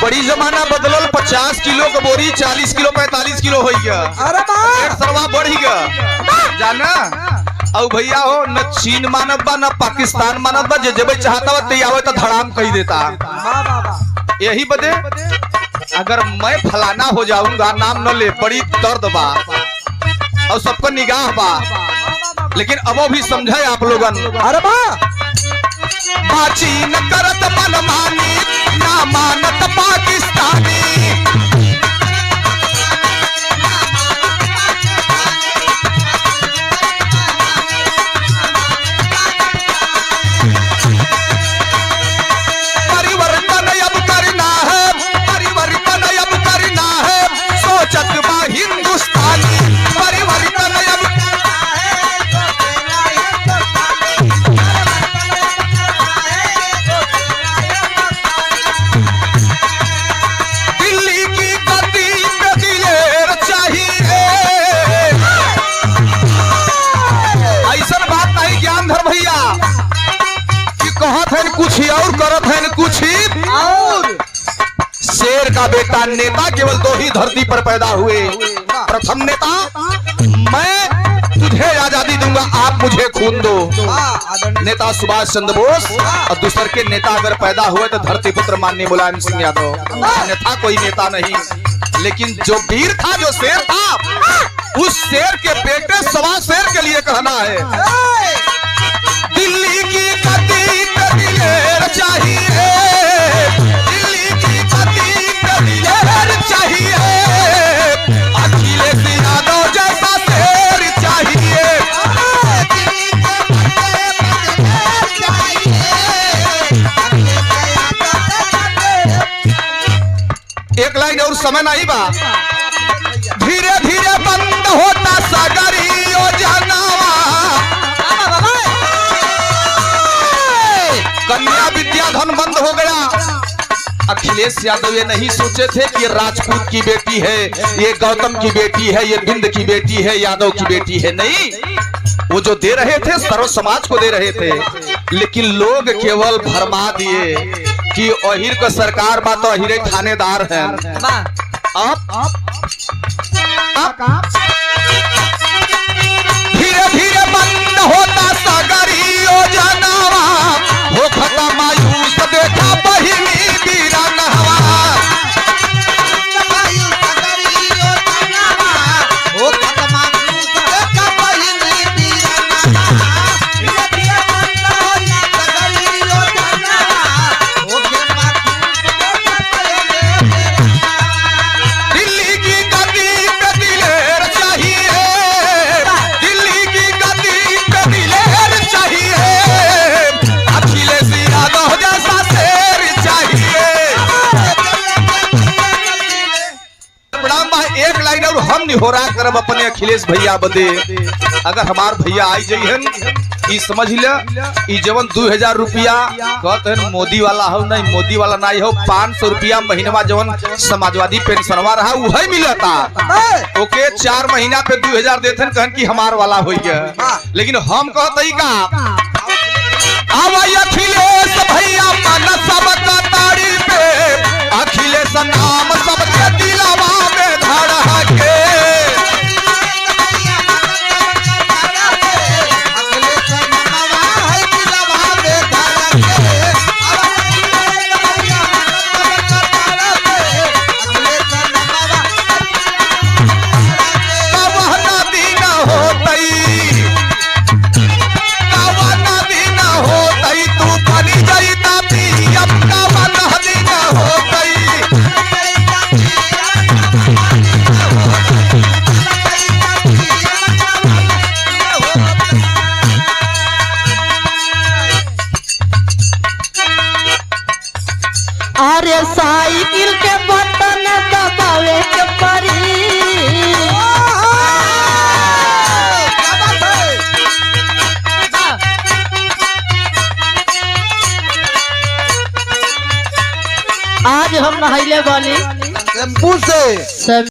बड़ी जमाना बदलल 50 किलो के बोरी 40 किलो 45 किलो हो गया। अरे सरवा बढ़ गया जाना। और भैया हो न चीन मानत बा न पाकिस्तान मानत बा, जे जेबे चाहता बा ते आवे तो धड़ाम कही देता। यही बदे अगर मैं फलाना हो जाऊंगा नाम न ले, बड़ी दर्द बा और सबको निगाह बा, लेकिन अब भी समझे आप लोगन। अरे बाची न करत मनमानी ना मानत पाकिस्तानी। परिवर्तन अब करना है, परिवर्तन अब करना है, सोचत बा हिंदुस्तानी। परिवर्तन अब कुछ और करत है कुछ और। शेर का बेटा नेता केवल दो ही धरती पर पैदा हुए। प्रथम नेता मैं तुझे आजादी दूंगा, आप मुझे खून दो, नेता सुभाष चंद्र बोस। और दूसर के नेता अगर पैदा हुए तो धरती पुत्र माननीय मुलायम सिंह यादव, अन्यथा कोई नेता नहीं। लेकिन जो वीर था, जो शेर था, उस शेर के बेटे सवा शेर के लिए कहना है दिल्ली की गद्दी पे दिलेर चाहिए, दिल्ली की गद्दी पे दिलेर चाहिए, अखिलेश यादव जैसा शेर चाहिए। एक लाइन और समय नहीं बा। धीरे धीरे बंद होता सागरी योजना, कन्या विद्याधन बंद हो गया। अखिलेश यादव ये नहीं सोचे थे कि ये राजपूत की बेटी है, ये गौतम की बेटी है, ये बिंद की बेटी है, यादव की बेटी है। नहीं, वो जो दे रहे थे सर्व समाज को दे रहे थे, लेकिन लोग केवल भरमा दिए कि अहिर का सरकार बा तो अहिरे थानेदार है। धीरे धीरे बंद होता सागरी योजना, हो खता मायूस देखा बहिनी वीरान हवा। दिल्ली की गद्दी पे दिलेर चाहिए, दिल्ली की गद्दी पे दिलेर चाहिए, अखिलेश यादव जैसा शेर चाहिए। प्रणाम भाई, एक लाइन और हम निहोरा करब अपने अखिलेश भैया बदे। अगर हमार भैया आई जाइहन, ई समझ ले, ई जवन 2000 रुपया कहते हैं मोदी वाला हो, नहीं मोदी वाला नहीं हो, 500 रुपया महीनवा जवन समाजवादी पेंशनवा रहा वही मिलता। ओके 4 महीना पे 2000 देते हैं, कहन कि हमार वाला हो गया। लेकिन हम कहते का अखिलेश भैया मन सबका ताड़ी पे, अखिलेश नाम सबके दिलवा में धड़ के। अरे साइकिल के बटन दबावे के परी, आज हम नहाइले वाली टेम्पू से